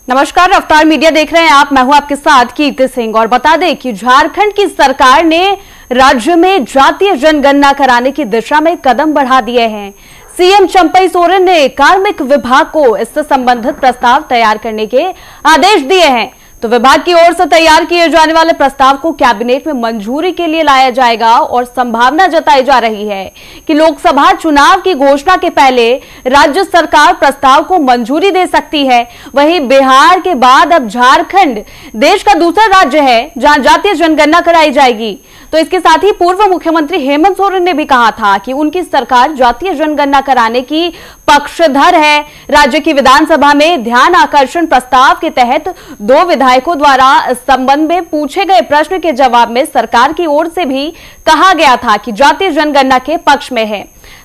नमस्कार, रफ्तार मीडिया देख रहे हैं आप। मैं हूं आपके साथ कीर्ति सिंह। और बता दें कि झारखंड की सरकार ने राज्य में जातीय जनगणना कराने की दिशा में कदम बढ़ा दिए हैं। सीएम चंपई सोरेन ने कार्मिक विभाग को इससे संबंधित प्रस्ताव तैयार करने के आदेश दिए हैं। तो विभाग की ओर से तैयार किए जाने वाले प्रस्ताव को कैबिनेट में मंजूरी के लिए लाया जाएगा और संभावना जताई जा रही है कि लोकसभा चुनाव की घोषणा के पहले राज्य सरकार प्रस्ताव को मंजूरी दे सकती है। वहीं बिहार के बाद अब झारखंड देश का दूसरा राज्य है जहां जातीय जनगणना कराई जाएगी। तो इसके साथ ही पूर्व मुख्यमंत्री हेमंत सोरेन ने भी कहा था कि उनकी सरकार जातीय जनगणना कराने की पक्षधर है। राज्य की विधानसभा में ध्यान आकर्षण प्रस्ताव के तहत 2 विधायकों द्वारा इस संबंध में पूछे गए प्रश्न के जवाब में सरकार की ओर से भी कहा गया था कि जातीय जनगणना के पक्ष में है।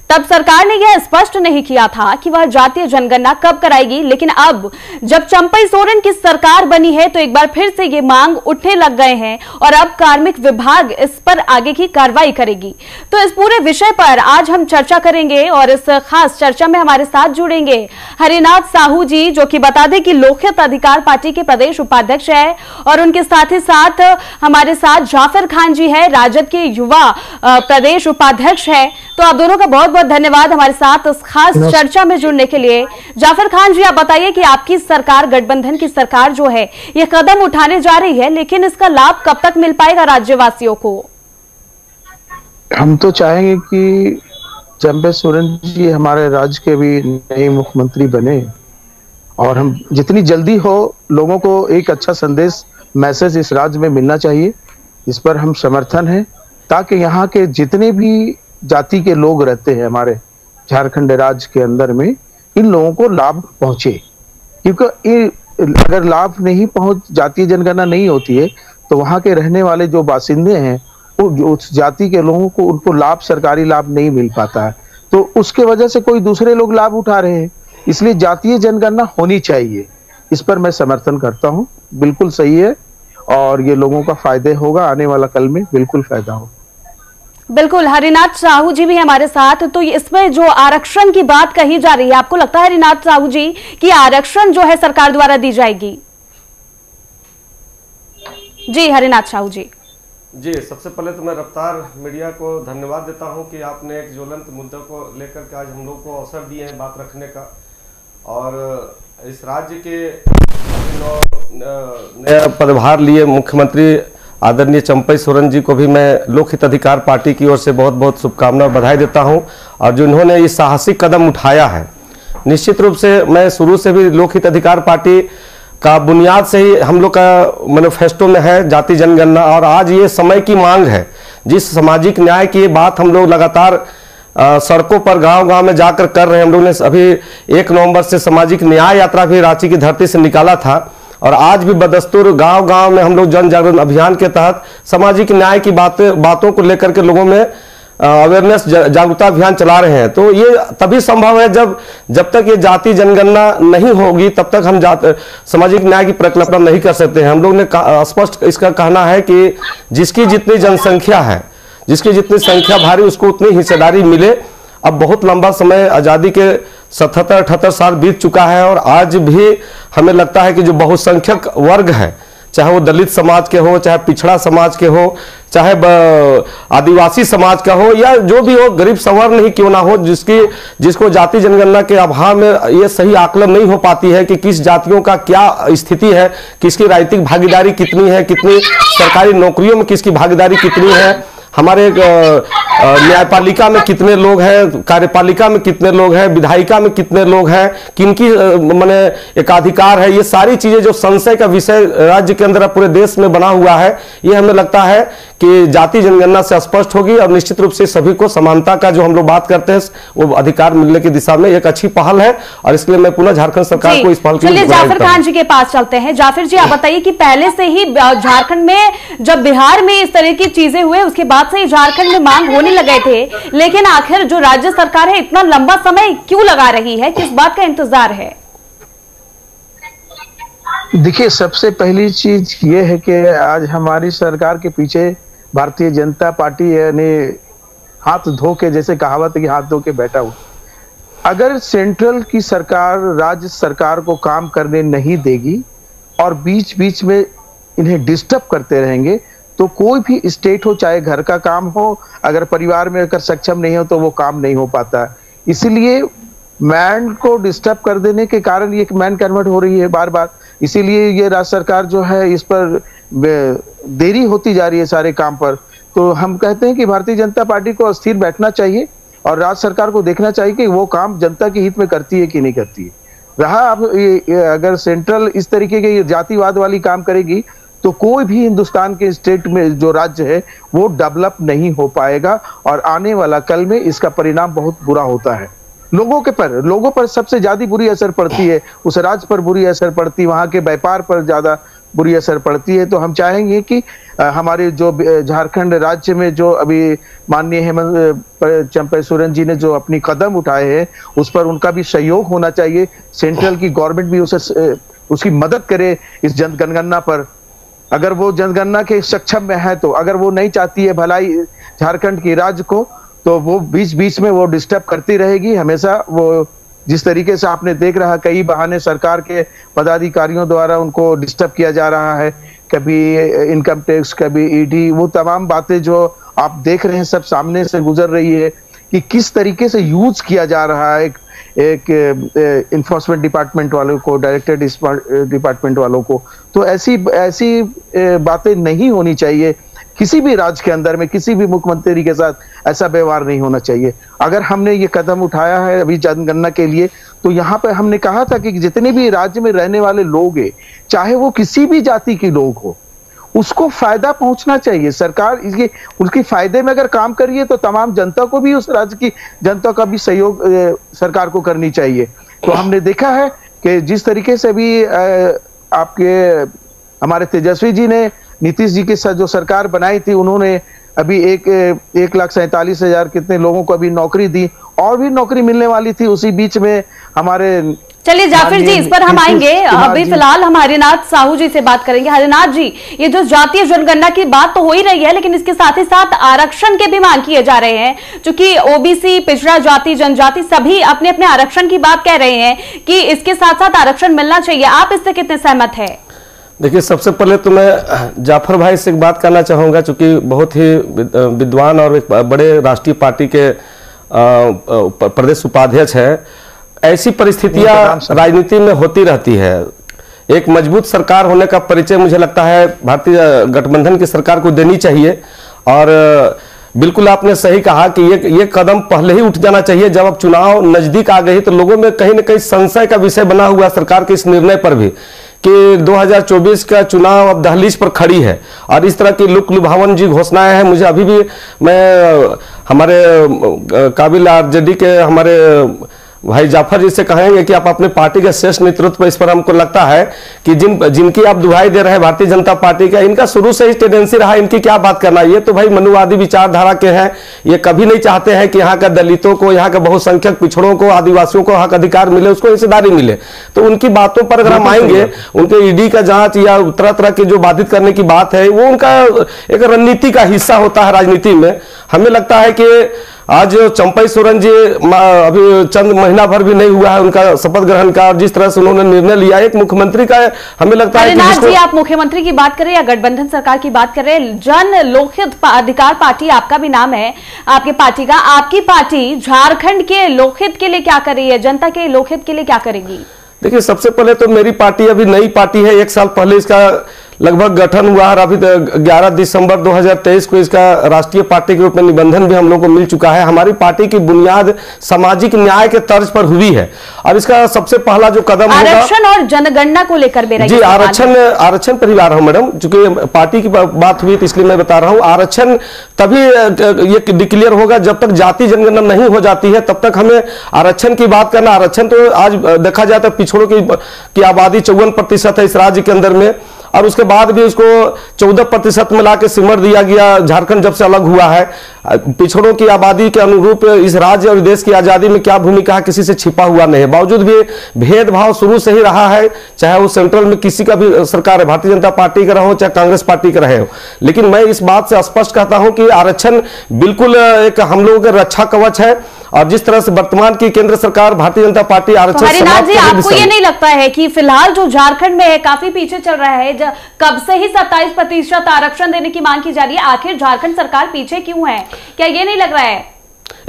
तब सरकार ने यह स्पष्ट नहीं किया था कि वह जातीय जनगणना कब कराएगी, लेकिन अब जब चंपई सोरेन की सरकार बनी है तो एक बार फिर से ये मांग उठने लग गए हैं और अब कार्मिक विभाग इस पर आगे की कार्रवाई करेगी। तो इस पूरे विषय पर आज हम चर्चा करेंगे और इस खास चर्चा में हमारे साथ जुड़ेंगे हरिनाथ साहू जी, जो कि बता दें कि लोकहित अधिकार पार्टी के प्रदेश उपाध्यक्ष है, और उनके साथ ही साथ हमारे साथ जाफर खान जी है, राजद के युवा प्रदेश उपाध्यक्ष है। तो आप दोनों का बहुत बहुत धन्यवाद हमारे साथ इस खास चर्चा में जुड़ने के लिए। जाफर खान जी, आप बताइए कि आपकी सरकार, गठबंधन की सरकार जो है, ये कदम उठाने जा रही है, लेकिन इसका लाभ कब तक मिल पाएगा राज्यवासियों को? हम तो चाहेंगे कि चंपई सोरेन जी हमारे राज्य के भी नए मुख्यमंत्री बने और हम जितनी जल्दी हो लोगों को एक अच्छा संदेश, मैसेज इस राज्य में मिलना चाहिए। इस पर हम समर्थन है ताकि यहाँ के जितने भी जाति के लोग रहते हैं हमारे झारखंड राज्य के अंदर में, इन लोगों को लाभ पहुंचे। क्योंकि अगर लाभ नहीं पहुंच, जातीय जनगणना नहीं होती है तो वहां के रहने वाले जो बासिंदे हैं वो उस जाति के लोगों को, उनको लाभ, सरकारी लाभ नहीं मिल पाता है, तो उसके वजह से कोई दूसरे लोग लाभ उठा रहे हैं। इसलिए जातीय जनगणना होनी चाहिए, इस पर मैं समर्थन करता हूँ। बिल्कुल सही है और ये लोगों का फायदे होगा, आने वाला कल में बिल्कुल फायदा होगा। बिल्कुल, हरिनाथ साहू जी भी हमारे साथ। तो इसमें जो आरक्षण की बात कही जा रही है, आपको लगता है हरिनाथ साहू जी कि आरक्षण जो है सरकार द्वारा दी जाएगी? जी हरिनाथ साहू जी। जी, सबसे पहले तो मैं रफ्तार मीडिया को धन्यवाद देता हूं कि आपने एक ज्वलंत मुद्दा को लेकर के आज हम लोग को अवसर दिए हैं बात रखने का। और इस राज्य के नया पदभार लिए मुख्यमंत्री आदरणीय चंपई सोरेन जी को भी मैं लोकहित अधिकार पार्टी की ओर से बहुत बहुत शुभकामनाएं और बधाई देता हूं। और जो इन्होंने ये साहसिक कदम उठाया है, निश्चित रूप से मैं शुरू से भी लोकहित अधिकार पार्टी का बुनियाद से ही हम लोग का मैनिफेस्टो में है जाति जनगणना, और आज ये समय की मांग है। जिस सामाजिक न्याय की बात हम लोग लगातार सड़कों पर गांव-गांव में जाकर कर रहे हैं। हम लोग ने अभी 1 नवंबर से सामाजिक न्याय यात्रा भी रांची की धरती से निकाला था और आज भी बदस्तूर गांव-गांव में हम लोग जन जागरण अभियान के तहत सामाजिक न्याय की बातों को लेकर के लोगों में अवेयरनेस, जागरूकता अभियान चला रहे हैं। तो ये तभी संभव है जब तक ये जाति जनगणना नहीं होगी तब तक हम सामाजिक न्याय की प्रकल्पना नहीं कर सकते हैं। हम लोग ने स्पष्ट इसका कहना है कि जिसकी जितनी जनसंख्या है, जिसकी जितनी संख्या भारी, उसको उतनी हिस्सेदारी मिले। अब बहुत लंबा समय, आज़ादी के 77-78 साल बीत चुका है और आज भी हमें लगता है कि जो बहुसंख्यक वर्ग है, चाहे वो दलित समाज के हो, चाहे पिछड़ा समाज के हो, चाहे आदिवासी समाज का हो, या जो भी हो, गरीब सवर्ण ही क्यों ना हो, जिसको जाति जनगणना के अभाव में ये सही आकलन नहीं हो पाती है कि किस जातियों का क्या स्थिति है, किसकी राजनीतिक भागीदारी कितनी है, कितनी सरकारी नौकरियों में किसकी भागीदारी कितनी है, हमारे न्यायपालिका में कितने लोग हैं, कार्यपालिका में कितने लोग हैं, विधायिका में कितने लोग हैं, किनकी माने एकाधिकार है। ये सारी चीजें जो संशय का विषय राज्य के अंदर पूरे देश में बना हुआ है, ये हमें लगता है कि जाति जनगणना से स्पष्ट होगी और निश्चित रूप से सभी को समानता का जो हम लोग बात करते हैं वो अधिकार मिलने की दिशा में एक अच्छी पहल है। और इसलिए मैं पुनः झारखंड सरकार को इस पहल के लिए जाफर खान जी के पास चलते हैं। जाफर जी, आप बताइए कि पहले से ही झारखंड में, जब बिहार में इस तरह की चीजें हुए, उसके बाद से ही झारखंड में मांग होने लगे थे, लेकिन आखिर जो राज्य सरकार है इतना लंबा समय क्यों लगा रही है? किस बात का इंतजार है? देखिए, सबसे पहली चीज ये है कि आज हमारी सरकार के पीछे भारतीय जनता पार्टी यानी हाथ धो के, जैसे कहावत है कि हाथ धो के बैठा हुआ। अगर सेंट्रल की सरकार राज्य सरकार को काम करने नहीं देगी और बीच बीच में इन्हें डिस्टर्ब करते रहेंगे तो कोई भी स्टेट हो, चाहे घर का काम हो, अगर परिवार में अगर सक्षम नहीं हो तो वो काम नहीं हो पाता। इसीलिए मैन को डिस्टर्ब कर देने के कारण ये मैन कन्वर्ट हो रही है बार बार। इसीलिए ये राज्य सरकार जो है इस पर देरी होती जा रही है सारे काम पर। तो हम कहते हैं कि भारतीय जनता पार्टी को अस्थिर बैठना चाहिए और राज्य सरकार को देखना चाहिए कि वो काम जनता के हित में करती है कि नहीं करती है। रहा अब अगर सेंट्रल इस तरीके के जातिवाद वाली काम करेगी तो कोई भी हिंदुस्तान के स्टेट में जो राज्य है वो डेवलप नहीं हो पाएगा और आने वाला कल में इसका परिणाम बहुत बुरा होता है। लोगों पर सबसे ज्यादा बुरी असर पड़ती है, उस राज्य पर बुरी असर पड़ती है, वहां के व्यापार पर ज्यादा बुरी असर पड़ती है। तो हम चाहेंगे कि हमारे जो झारखंड राज्य में जो अभी माननीय हेमंत चंपई सोरेन जी ने जो अपनी कदम उठाए हैं उस पर उनका भी सहयोग होना चाहिए। सेंट्रल की गवर्नमेंट भी उसकी मदद करे इस जनगणना पर। अगर वो जनगणना के सक्षम में है तो, अगर वो नहीं चाहती है भलाई झारखंड की राज्य को तो वो बीच बीच में वो डिस्टर्ब करती रहेगी हमेशा। वो जिस तरीके से आपने देख रहा कई बहाने सरकार के पदाधिकारियों द्वारा उनको डिस्टर्ब किया जा रहा है, कभी इनकम टैक्स, कभी ईडी, वो तमाम बातें जो आप देख रहे हैं सब सामने से गुजर रही है कि किस तरीके से यूज किया जा रहा है एक इन्फोर्समेंट डिपार्टमेंट वालों को, डायरेक्टर डिपार्टमेंट वालों को। तो ऐसी बातें नहीं होनी चाहिए। किसी भी राज्य के अंदर में किसी भी मुख्यमंत्री के साथ ऐसा व्यवहार नहीं होना चाहिए। अगर हमने ये कदम उठाया है अभी जनगणना के लिए तो यहाँ पे हमने कहा था कि जितने भी राज्य में रहने वाले लोग हैं, चाहे वो किसी भी जाति के लोग हो, उसको फायदा पहुंचना चाहिए। सरकार इसके उसके फायदे में अगर काम करिए तो तमाम जनता को भी, उस राज्य की जनता का भी सहयोग सरकार को करनी चाहिए। तो हमने देखा है कि जिस तरीके से अभी आपके हमारे तेजस्वी जी ने नीतीश जी के साथ जो सरकार बनाई थी, उन्होंने अभी 1,47,000 कितने लोगों को अभी नौकरी दी और भी नौकरी मिलने वाली थी उसी बीच में। हमारे चलिए जाफिर जी, इस पर हम आएंगे। अभी फिलहाल हम हरिनाथ साहू जी से बात करेंगे। हरिनाथ जी, ये जो जातीय जनगणना की बात तो हो ही रही है, लेकिन इसके साथ ही साथ आरक्षण के भी मांग किए जा रहे हैं, क्योंकि ओबीसी, पिछड़ा जाति, जनजाति सभी अपने अपने आरक्षण की बात कह रहे हैं कि इसके साथ साथ आरक्षण मिलना चाहिए। आप इससे कितने सहमत है? देखिए, सबसे पहले तो मैं जाफर भाई से एक बात करना चाहूँगा, चूँकि बहुत ही विद्वान और एक बड़े राष्ट्रीय पार्टी के प्रदेश उपाध्यक्ष है। ऐसी परिस्थितियां राजनीति में होती रहती है। एक मजबूत सरकार होने का परिचय मुझे लगता है भारतीय गठबंधन की सरकार को देनी चाहिए। और बिल्कुल आपने सही कहा कि ये कदम पहले ही उठ जाना चाहिए। जब अब चुनाव नजदीक आ गई तो लोगों में कहीं न कहीं संशय का विषय बना हुआ सरकार के इस निर्णय पर भी कि 2024 का चुनाव अब दहलीज पर खड़ी है और इस तरह की लुक लुभावन जी घोषणाएं हैं। मुझे अभी भी मैं हमारे काबिल आरजेडी के हमारे भाई जाफर जी से कहेंगे कि आप अपने पार्टी के शीर्ष नेतृत्व पर, इस पर हमको लगता है कि जिनकी आप दुहाई दे रहे हैं भारतीय जनता पार्टी का, इनका शुरू से ही टेंडेंसी रहा इनकी क्या बात करना। ये तो भाई मनुवादी विचारधारा के हैं। ये कभी नहीं चाहते हैं कि यहाँ का दलितों को, यहाँ के बहुसंख्यक पिछड़ों को, आदिवासियों को हक अधिकार मिले, उसको हिस्सेदारी मिले। तो उनकी बातों पर अगर हम आएंगे, उनके ईडी का जांच या तरह तरह की जो बाधित करने की बात है, वो उनका एक रणनीति का हिस्सा होता है राजनीति में। हमें लगता है कि आज चंपई सोरेन जी अभी चंद महीना भर भी नहीं हुआ है उनका शपथ ग्रहण का, और जिस तरह से उन्होंने निर्णय लिया एक मुख्यमंत्री का, हमें लगता है कि जी, आप मुख्यमंत्री की बात करें या गठबंधन सरकार की बात करें, जन लोकहित अधिकार पार्टी आपका भी नाम है, आपकी पार्टी का, आपकी पार्टी झारखंड के लोकहित के लिए क्या कर रही है, जनता के लोकहित के लिए क्या करेगी? देखिए, सबसे पहले तो मेरी पार्टी अभी नई पार्टी है, 1 साल पहले इसका लगभग गठन हुआ और अभी 11 दिसंबर 2023 को इसका राष्ट्रीय पार्टी के रूप में निबंधन भी हम लोगों को मिल चुका है। हमारी पार्टी की बुनियाद सामाजिक न्याय के तर्ज पर हुई है और इसका सबसे पहला जो कदम होगा, आरक्षण और जनगणना को लेकर जी आरक्षण परिवार हूं मैडम, चूंकि पार्टी की बात हुई तो इसलिए मैं बता रहा हूं। आरक्षण तभी ये डिक्लेयर होगा जब तक जाति जनगणना नहीं हो जाती है, तब तक हमें आरक्षण की बात करना। आरक्षण तो आज देखा जाए तो पिछड़ों की आबादी 54% है इस राज्य के अंदर में, और उसके बाद भी उसको 14% में लाके सिमट दिया गया झारखंड जब से अलग हुआ है। पिछड़ों की आबादी के अनुरूप इस राज्य और देश की आजादी में क्या भूमिका है किसी से छिपा हुआ नहीं है। बावजूद भी भेदभाव शुरू से ही रहा है, चाहे वो सेंट्रल में किसी का भी सरकार है, भारतीय जनता पार्टी का रहो चाहे कांग्रेस पार्टी का रहे हो। लेकिन मैं इस बात से स्पष्ट कहता हूं कि आरक्षण बिल्कुल एक हम लोगों का रक्षा कवच है और जिस तरह से वर्तमान की केंद्र सरकार भारतीय जनता पार्टी आरक्षण हरिनाथ जी, आपको ये नहीं लगता है कि फिलहाल जो झारखंड में है काफी पीछे चल रहा है? कब से ही 27% आरक्षण देने की मांग की जा रही है, आखिर झारखंड सरकार पीछे क्यों है? क्या ये नहीं लग रहा है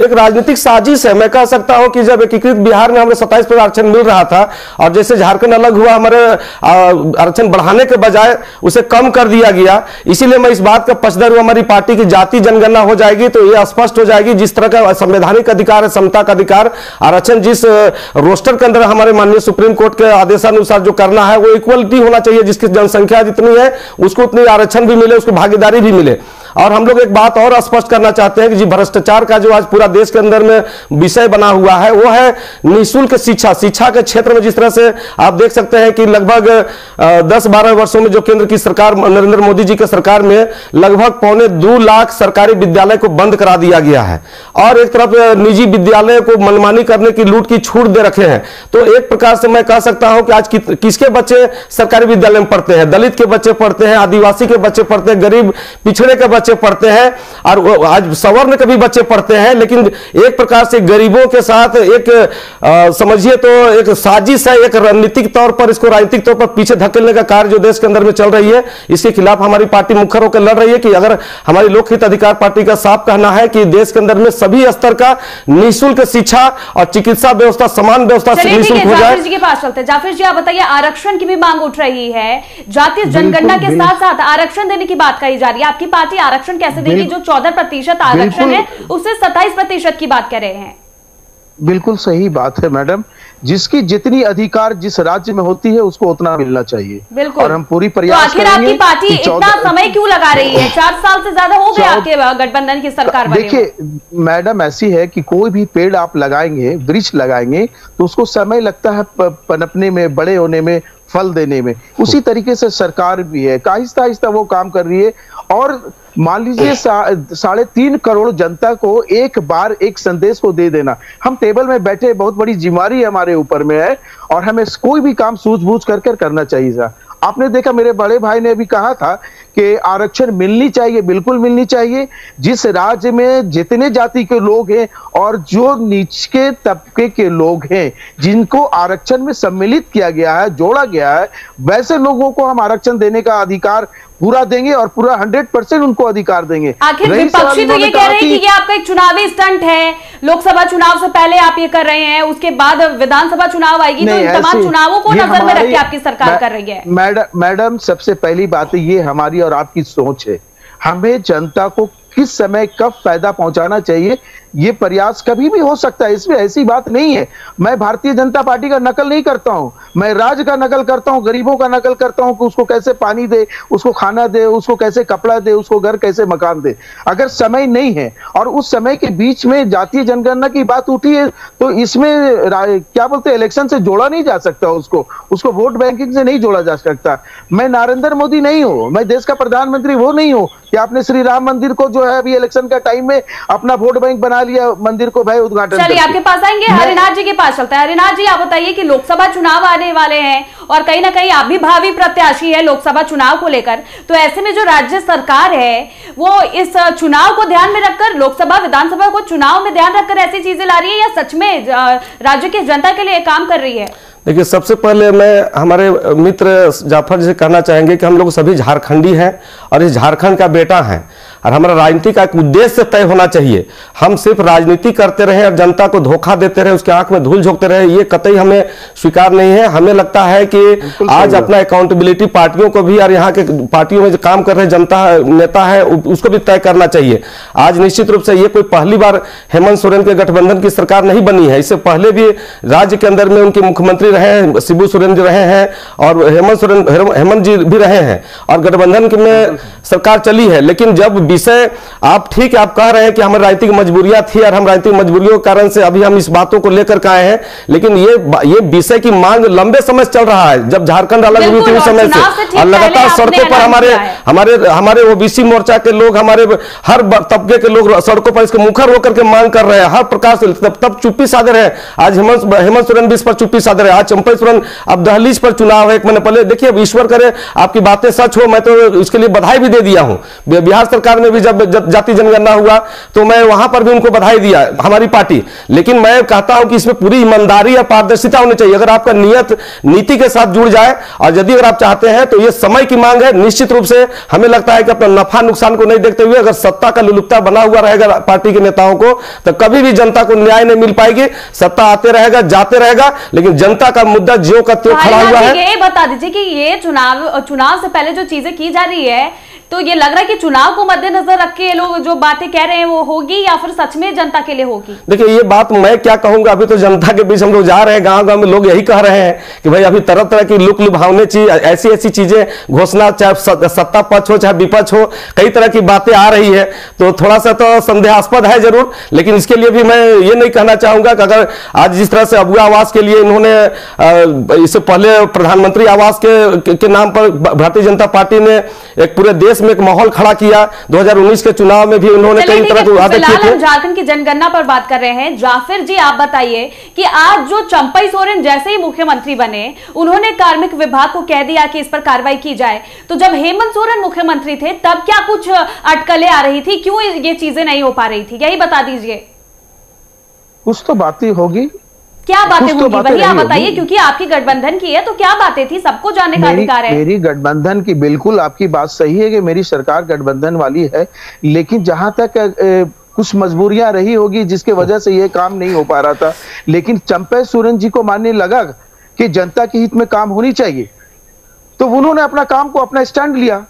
एक राजनीतिक साजिश है? मैं कह सकता हूं कि जब एकीकृत बिहार में हमें 27% आरक्षण मिल रहा था और जैसे झारखंड अलग हुआ, हमारे आरक्षण बढ़ाने के बजाय उसे कम कर दिया गया। इसीलिए मैं इस बात का पक्षधर हूं, हमारी पार्टी की जाति जनगणना हो जाएगी तो यह स्पष्ट हो जाएगी जिस तरह का संवैधानिक अधिकार है, समता का अधिकार, आरक्षण जिस रोस्टर के अंदर हमारे माननीय सुप्रीम कोर्ट के आदेशानुसार जो करना है वो इक्वलिटी होना चाहिए। जिसकी जनसंख्या जितनी है उसको उतनी आरक्षण भी मिले, उसको भागीदारी भी मिले। और हम लोग एक बात और स्पष्ट करना चाहते हैं कि जी भ्रष्टाचार का जो आज पूरा देश के अंदर में विषय बना हुआ है वो है निःशुल्क शिक्षा। शिक्षा के क्षेत्र में जिस तरह से आप देख सकते हैं कि लगभग 10-12 वर्षों में जो केंद्र की सरकार, नरेंद्र मोदी जी के सरकार में लगभग 1.25 लाख सरकारी विद्यालय को बंद करा दिया गया है और एक तरफ निजी विद्यालय को मनमानी करने की, लूट की छूट दे रखे हैं। तो एक प्रकार से मैं कह सकता हूं कि आज किसके बच्चे सरकारी विद्यालय में पढ़ते हैं? दलित के बच्चे पढ़ते हैं, आदिवासी के बच्चे पढ़ते हैं, गरीब पिछड़े के बच्चे पढ़ते हैं और आज सवर्ण के भी बच्चे पढ़ते हैं। लेकिन एक प्रकार से गरीबों के साथ एक समझिए तो एक साजिश है, एक रणनीतिक तौर पर इसको राजनीतिक तौर पर पीछे धकेलने का कार्य जो देश के अंदर में चल रही है, इसके खिलाफ हमारी पार्टी मुखर होकर लड़ रही है। कि अगर हमारी लोकहित अधिकार पार्टी का साफ कहना है कि देश के अंदर में सभी स्तर का निःशुल्क शिक्षा और चिकित्सा व्यवस्था, समान व्यवस्था निःशुल्क हो जाए। जाफर जी के पास चलते हैं। जाफर जी, आप बताइए, आरक्षण की भी मांग उठ रही है, जातीय जनगणना के साथ साथ आरक्षण देने की बात कही जा रही है। आपकी पार्टी आरक्षण कैसे देगी? जो 14% आरक्षण है उससे 27% की बात कर रहे हैं। बिल्कुल सही बात है मैडम, जिसकी जितनी अधिकार जिस राज्य में होती है उसको उतना मिलना चाहिए। बिल्कुल। और हम पूरी प्रयास तो आखिर आपकी पार्टी इतना समय क्यों लगा रही है? 4 साल से ज्यादा हो गए आपके गठबंधन की सरकार बने। देखिए मैडम, ऐसी है कि कोई भी पेड़ आप लगाएंगे, वृक्ष लगाएंगे तो उसको समय लगता है पनपने में, बड़े होने में, फल देने में। उसी तरीके से सरकार भी है, आहिस्ता आहिस्ता वो काम कर रही है। और मान लीजिए 3.5 करोड़ जनता को एक बार एक संदेश को दे देना, हम टेबल में बैठे, बहुत बड़ी जिम्मेदारी हमारे ऊपर में है और हमें कोई भी काम सूझबूझ कर करना चाहिए। आपने देखा मेरे बड़े भाई ने भी कहा था कि आरक्षण मिलनी चाहिए, बिल्कुल मिलनी चाहिए। जिस राज्य में जितने जाति के लोग हैं और जो नीचे तबके के लोग हैं जिनको आरक्षण में सम्मिलित किया गया है, जोड़ा गया है, वैसे लोगों को हम आरक्षण देने का अधिकार पूरा देंगे और पूरा 100% उनको अधिकार देंगे। आखिर विपक्षी तो ये कह रहे हैं कि ये आपका एक चुनावी स्टंट है, लोकसभा चुनाव से पहले आप ये कर रहे हैं, उसके बाद विधानसभा चुनाव आएगी तो इन तमाम चुनावों को नजर में रख के आपकी सरकार कर रही है। मैडम, सबसे पहली बात ये हमारी और आपकी सोच है। हमें जनता को किस समय कब फायदा पहुंचाना चाहिए ये प्रयास कभी भी हो सकता है, इसमें ऐसी बात नहीं है। मैं भारतीय जनता पार्टी का नकल नहीं करता हूं, मैं राज्य का नकल करता हूं, गरीबों का नकल करता हूं कि उसको कैसे पानी दे, उसको खाना दे, उसको कैसे कपड़ा दे, उसको घर कैसे मकान दे। अगर समय नहीं है और उस समय के बीच में जातीय जनगणना की बात उठी है तो इसमें क्या बोलते हैं, इलेक्शन से जोड़ा नहीं जा सकता, उसको वोट बैंकिंग से नहीं जोड़ा जा सकता। मैं नरेंद्र मोदी नहीं हूं, मैं देश का प्रधानमंत्री वो नहीं हूं कि आपने श्री राम मंदिर को जो है अभी इलेक्शन का टाइम में अपना वोट बैंक बना लिया, मंदिर को भाई उद्घाटन। चलिए आपके पास आएंगे, हरिनाथ जी के पास चलता है। हरिनाथ जी, आप बताइए कि लोकसभा चुनाव आने वाले हैं और कहीं ना कहीं आप भी भावी प्रत्याशी है लोकसभा चुनाव को लेकर, तो ऐसे में जो राज्य सरकार है वो इस चुनाव को ध्यान में रखकर, लोकसभा विधानसभा को चुनाव में ध्यान रखकर ऐसी चीजें ला रही है या सच में राज्य की जनता के लिए काम कर रही है? देखिए, सबसे पहले मैं हमारे मित्र जाफर जी से कहना चाहेंगे कि हम लोग सभी झारखंडी हैं और इस झारखंड का बेटा है और हमारा राजनीति का एक उद्देश्य तय होना चाहिए। हम सिर्फ राजनीति करते रहे और जनता को धोखा देते रहे, उसके आंख में धूल झोंकते रहे, ये कतई हमें स्वीकार नहीं है। हमें लगता है कि आज अपना अकाउंटेबिलिटी पार्टियों को भी और यहाँ के पार्टियों में जो काम कर रहे जनता नेता है उसको भी तय करना चाहिए। आज निश्चित रूप से ये कोई पहली बार हेमंत सोरेन के गठबंधन की सरकार नहीं बनी है, इससे पहले भी राज्य के अंदर में उनके मुख्यमंत्री रहे हैं, शिबू सोरेन जी रहे हैं और हेमंत जी भी रहे हैं और गठबंधन में सरकार चली है। लेकिन जब विषय आप ठीक है, आप कह रहे हैं कि हमारी राजनीतिक मजबूरियां थी और हम राजनीतिक मजबूरियों के कारण से अभी हम इस बातों को लेकर के आए हैं, लेकिन ये विषय की मांग लंबे समय से चल रहा है। जब झारखंड अलग हुई थी उस समय से और लगातार सड़कों पर हमारे ओबीसी मोर्चा के लोग, हमारे हर तबके के लोग सड़कों पर इसके मुखर होकर के मांग कर रहे हैं हर प्रकार से। तब चुप्पी साधे रहे, आज हेमंत सोरेन भी इस पर चुप्पी साधे रहे, आज चंपई सोरेन, अब दहलीज पर चुनाव है 1 महीने पहले। देखिए, ईश्वर करे आपकी बातें सच हो, मैं तो इसके लिए बधाई भी दे दिया हूं। बिहार सरकार में भी जब जाति जनगणना हुआ तो मैं वहां पर भी उनको बधाई दिया, हमारी पार्टी। लेकिन मैं कहता हूं कि इसमें पूरी ईमानदारी या पारदर्शिता होनी चाहिए। अगर आपका नियत नीति के साथ जुड़ जाए और यदि अगर आप चाहते हैं तो ये समय की मांग है। निश्चित रूप से हमें लगता है कि अपना नफा नुकसान को नहीं देखते हुए अगर सत्ता का लुलुकता बना हुआ रहेगा पार्टी के नेताओं को तो कभी भी जनता को न्याय नहीं मिल पाएगी। सत्ता आते रहेगा, जाते रहेगा, लेकिन जनता का मुद्दा ज्यों का त्यों खड़ा हुआ है। ये बता दीजिए कि ये चुनाव से पहले जो चीजें की जा रही है, तो ये लग रहा है कि चुनाव को मद्देनजर रख के लोग जो बातें कह रहे हैं वो होगी या फिर सच में जनता के लिए होगी? देखिए, ये बात मैं क्या कहूंगा, अभी तो जनता के बीच हम लोग जा रहे हैं, गांव गांव में लोग यही कह रहे हैं कि भाई अभी तरह तरह की लुक लुभावने चीज, ऐसी ऐसी चीजें घोषणा, चाहे सत्ता पक्ष हो चाहे विपक्ष हो, कई तरह की बातें आ रही है। तो थोड़ा सा तो संदेहास्पद है जरूर, लेकिन इसके लिए भी मैं ये नहीं कहना चाहूंगा कि अगर आज जिस तरह से अबुआ आवास के लिए इन्होंने इससे पहले प्रधानमंत्री आवास के नाम पर भारतीय जनता पार्टी ने एक पूरे देश में एक माहौल खड़ा किया। 2019 के चुनाव में भी उन्होंने कई तरह के वादे किए थे। झारखंड की जनगणना पर बात कर रहे हैं। जाफिर जी, आप बताइए कि आज जो चंपई सोरेन जैसे ही मुख्यमंत्री बने, उन्होंने कार्मिक विभाग को कह दिया कि इस पर कार्रवाई की जाए। तो जब हेमंत सोरेन मुख्यमंत्री थे तब क्या कुछ अटकलें आ रही थी? क्यों ये चीजें नहीं हो पा रही थी? यही बता दीजिए। कुछ तो बातें होगी, क्या बातें होंगी वही आप बताइए, क्योंकि आपकी गठबंधन की है तो क्या बातें थी, सबको जानने का अधिकार है। मेरी गठबंधन की, बिल्कुल आपकी बात सही है कि मेरी सरकार गठबंधन वाली है, लेकिन जहां तक कुछ मजबूरियां रही होगी जिसके वजह से ये काम नहीं हो पा रहा था। लेकिन चंपई सोरेन जी को मानने लगा कि जनता के हित में काम होनी चाहिए, तो उन्होंने अपना काम को अपना स्टैंड लिया।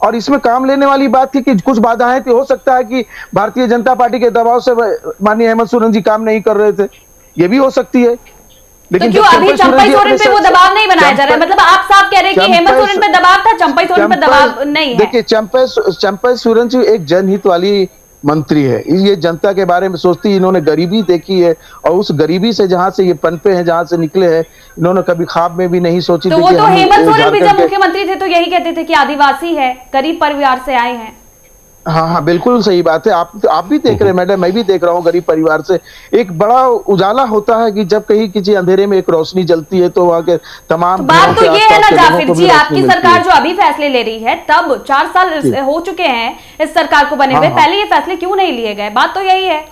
और इसमें काम लेने वाली बात थी कि कुछ बाधाएं थी, हो सकता है कि भारतीय जनता पार्टी के दबाव से माननीय हेमंत सोरेन जी काम नहीं कर रहे थे, ये भी हो सकती है। लेकिन तो क्यों अभी चंपई सोरेन पे वो दबाव नहीं बनाया जा रहा है? मतलब आप साफ कह रहे हैं कि हेमंत सोरेन पे दबाव था, चंपई सोरेन पे दबाव नहीं है। देखिए, चंपई सोरेन जी एक जनहित वाली मंत्री है, ये जनता के बारे में सोचती है। इन्होंने गरीबी देखी है और उस गरीबी से जहां से ये पनपे हैं, जहां से निकले हैं, इन्होंने कभी ख्वाब में भी नहीं सोची थी। तो वो तो हेमंत सोरेन भी जब मुख्यमंत्री थे तो यही कहते थे कि आदिवासी है, गरीब परिवार से आए हैं। हाँ हाँ, बिल्कुल सही बात है। आप भी देख रहे हैं मैडम, मैं भी देख रहा हूँ। गरीब परिवार से एक बड़ा उजाला होता है कि जब कहीं किसी अंधेरे में एक रोशनी जलती है तो वहाँ के तमाम तो बात तो ये है ना जाफिर जी, आपकी सरकार जो अभी फैसले ले रही है, तब 4 साल हो चुके हैं इस सरकार को बने हुए, पहले ये फैसले क्यों नहीं लिए गए? बात तो यही है।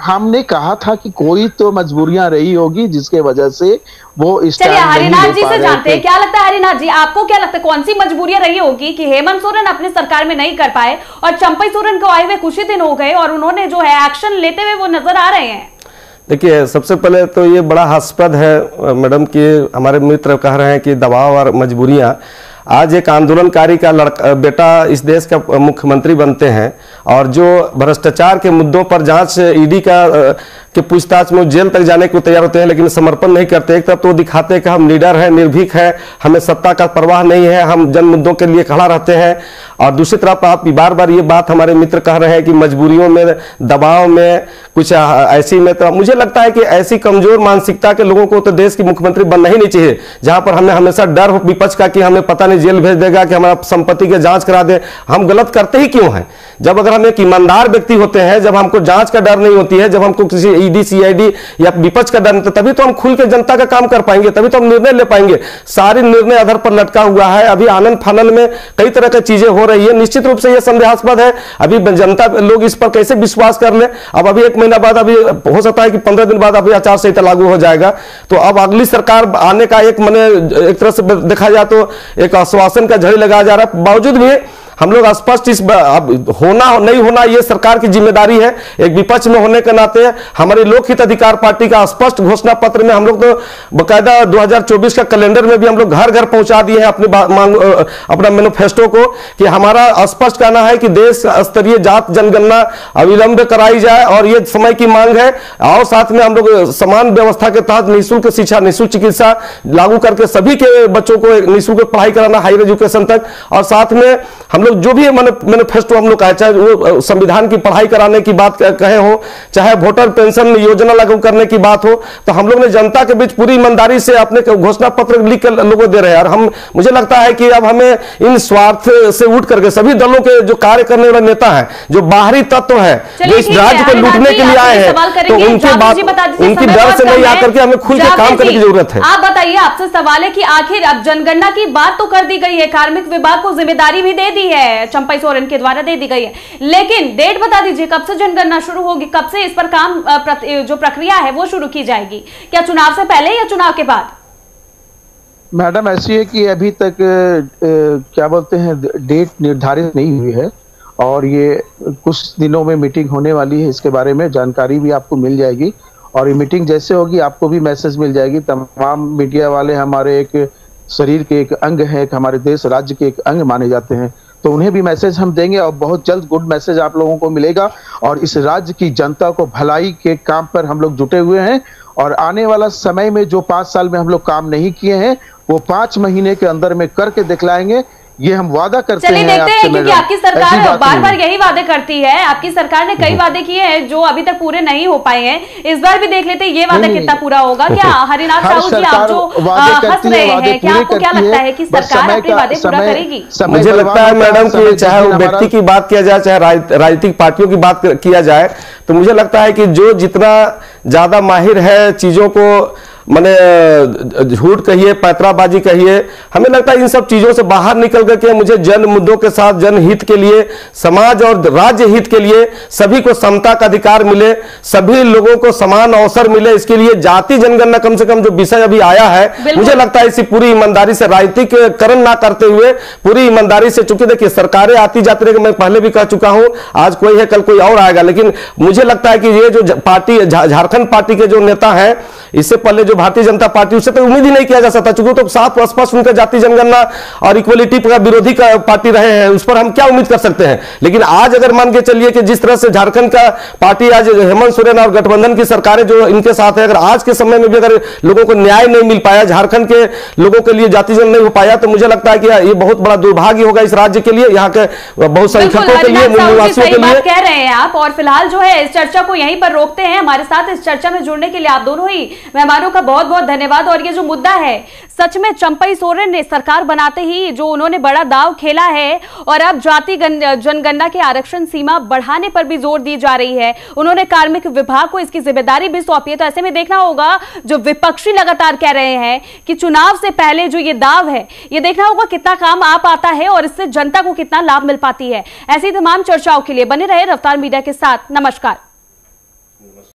हमने कहा था कि कोई तो मजबूरियां रही होगी जिसके वजह से वो इस चलिए हरिनाथ जी से जानते हैं, क्या लगता है हरिनाथ जी, आपको क्या लगता है कौन सी मजबूरियां रही होगी कि हेमंत सोरेन अपनी सरकार में नहीं कर पाए और चंपई सोरेन को आए हुए कुछ ही दिन हो गए और उन्होंने जो है एक्शन लेते हुए वो नजर आ रहे हैं? देखिए, सबसे पहले तो ये बड़ा हास्यास्पद है मैडम कि हमारे मित्र कह रहे हैं कि दबाव और मजबूरियां। आज एक आंदोलनकारी का बेटा इस देश का मुख्यमंत्री बनते हैं और जो भ्रष्टाचार के मुद्दों पर जांच ईडी के पूछताछ में जेल तक जाने को तैयार होते हैं, लेकिन समर्पण नहीं करते। एक तरफ तो दिखाते हैं कि हम लीडर हैं, निर्भीक हैं, हमें सत्ता का परवाह नहीं है, हम जन मुद्दों के लिए खड़ा रहते हैं, और दूसरी तरफ आप बार बार ये बात हमारे मित्र कह रहे हैं कि मजबूरियों में, दबाव में, कुछ ऐसी में। तो मुझे लगता है कि ऐसी कमजोर मानसिकता के लोगों को तो देश की मुख्यमंत्री बनना ही नहीं चाहिए, जहां पर हमें हमेशा डर हो विपक्ष का कि हमें पता नहीं जेल भेज देगा, कि हमारा संपत्ति की जांच करा दे। हम गलत करते ही क्यों हैं? जब अगर हम एक ईमानदार व्यक्ति होते हैं, जब हमको जांच का डर नहीं होती है, जब हमको किसी ईडी सीआईडी या विपक्ष का डर नहीं, तभी तो हम खुल के जनता का काम कर पाएंगे, तभी तो हम निर्णय ले पाएंगे। सारी निर्णय आधार पर लटका हुआ है। अभी आनंद फानंद में कई तरह की चीजें हो रही है। निश्चित रूप से यह संदेहास्पद है। अभी जनता लोग इस पर कैसे विश्वास कर ले? अब अभी 1 महीना बाद, अभी हो सकता है कि 15 दिन बाद अभी आचार संहिता लागू हो जाएगा, तो अब अगली सरकार आने का एक तरह से देखा जाए तो एक आश्वासन का झड़ी लगाया जा रहा है। बावजूद भी हम लोग स्पष्ट इस अब होना नहीं होना ये सरकार की जिम्मेदारी है। एक विपक्ष में होने के नाते हमारी लोकहित अधिकार पार्टी का स्पष्ट घोषणा पत्र में हम लोग तो बकायदा 2024 का कैलेंडर में भी हम लोग घर घर पहुंचा दिए हैं अपनी अपना मैनिफेस्टो को, कि हमारा स्पष्ट कहना है कि देश स्तरीय जात जनगणना अविलंब कराई जाए और ये समय की मांग है। और साथ में हम लोग समान व्यवस्था के तहत निःशुल्क शिक्षा, निःशुल्क चिकित्सा लागू करके सभी के बच्चों को निःशुल्क पढ़ाई कराना, हायर एजुकेशन तक। और साथ में हम लोग जो भी मैनिफेस्टो हम लोग कहे, चाहे वो संविधान की पढ़ाई कराने की बात कहे हो, चाहे वोटर पेंशन योजना लागू करने की बात हो, तो हम लोग ने जनता के बीच पूरी ईमानदारी से अपने घोषणा पत्र लिख कर लोगों दे रहे हैं। और हम, मुझे लगता है कि अब हमें इन स्वार्थ से उठ करके सभी दलों के जो कार्य करने वाले नेता हैं, जो बाहरी तत्व है, जो इस राज्य को लूटने के लिए आए हैं, तो उनकी बात, उनकी डर से नहीं आकर के हमें खुल के काम करने की जरूरत है। आप बताइए, आपसे सवाल है कि आखिर अब जनगणना की बात तो कर दी गई है, कार्मिक विभाग को जिम्मेदारी भी दे दी है, है चंपई सोरेन के द्वारा दे दी गई है, लेकिन डेट बता दीजिए कब से जनगणना शुरू होगी, कब से इस पर काम जो प्रक्रिया है वो शुरू की जाएगी, क्या चुनाव से पहले या चुनाव के बाद? मैडम ऐसी है कि अभी तक क्या बोलते हैं डेट निर्धारित नहीं हुई है और ये कुछ दिनों में मीटिंग होने वाली है, इसके बारे में जानकारी भी आपको मिल जाएगी और ये मीटिंग जैसे होगी आपको भी मैसेज मिल जाएगी। तमाम मीडिया वाले हमारे एक शरीर के एक अंग है, एक हमारे देश राज्य के एक अंग माने जाते हैं, तो उन्हें भी मैसेज हम देंगे और बहुत जल्द गुड मैसेज आप लोगों को मिलेगा। और इस राज्य की जनता को भलाई के काम पर हम लोग जुटे हुए हैं और आने वाला समय में जो 5 साल में हम लोग काम नहीं किए हैं वो 5 महीने के अंदर में करके दिखलाएंगे, ये हम वादा करते हैं। चलिए देखते हैं, क्योंकि आपकी सरकार बार बार यही वादे करती है, आपकी सरकार ने कई वादे किए हैं जो अभी तक पूरे नहीं हो पाए हैं, इस बार भी देख लेते हैं ये वादा कितना पूरा होगा। क्या हरिनाथ साहू जी आप जो हंस रहे हैं, क्या आपको क्या लगता है कि सरकार अपने वादे पूरा करेगी? मुझे लगता है मैडम कि चाहे वो व्यक्ति की बात किया जाए चाहे राजनीतिक पार्टियों की बात किया जाए, तो मुझे लगता है कि जो जितना ज्यादा माहिर है चीजों को मैंने झूठ कहिए पैतराबाजी कहिए, हमें लगता है इन सब चीजों से बाहर निकल करके मुझे जन मुद्दों के साथ जनहित के लिए, समाज और राज्य हित के लिए सभी को समता का अधिकार मिले, सभी लोगों को समान अवसर मिले, इसके लिए जाति जनगणना कम से कम जो विषय अभी आया है, मुझे लगता है इसी पूरी ईमानदारी से राजनीतिक करण ना करते हुए पूरी ईमानदारी से, चूंकि देखिए सरकारें आती जाती रही, मैं पहले भी कह चुका हूं, आज कोई है कल कोई और आएगा, लेकिन मुझे लगता है कि ये जो पार्टी झारखंड पार्टी के जो नेता है, इससे पहले भारतीय जनता पार्टी, उससे तो उम्मीद ही नहीं किया जा सकता, चूंकि तो साफ स्पष्ट उनका जाति जनगणना और इक्वलिटी का विरोधी का पार्टी रहे हैं, उस पर हम क्या उम्मीद कर सकते हैं। लेकिन आज अगर मान के चलिए कि जिस तरह से झारखंड का पार्टी आज हेमंत सोरेन और गठबंधन की सरकारें जो इनके साथ है, अगर आज के समय में भी अगर लोगों को न्याय नहीं मिल पाया, झारखंड के लोगों के लिए जाति जन नहीं हो पाया, तो मुझे लगता है कि ये बहुत बड़ा दुर्भाग्य होगा इस राज्य के लिए, यहाँ के बहुसंख्यकों के लिए, मूल निवासियों के लिए। कह रहे हैं आप, और फिलहाल जो है इस चर्चा को यहीं पर रोकते हैं। हमारे साथ इस चर्चा में जुड़ने के लिए आप दोनों ही मेहमानों का बहुत बहुत धन्यवाद। और ये जो मुद्दा है, सच में चंपई सोरेन ने सरकार बनाते ही जो उन्होंने बड़ा दांव खेला है और अब जाति जनगणना के आरक्षण सीमा बढ़ाने पर भी जोर दी जा रही है, उन्होंने कार्मिक विभाग को इसकी जिम्मेदारी भी सौंपी है। तो ऐसे में देखना होगा, जो विपक्षी लगातार कह रहे हैं कि चुनाव से पहले जो ये दाव है, ये देखना होगा कितना काम आ पाता है और इससे जनता को कितना लाभ मिल पाती है। ऐसी तमाम चर्चाओं के लिए बने रहे रफ्तार मीडिया के साथ। नमस्कार।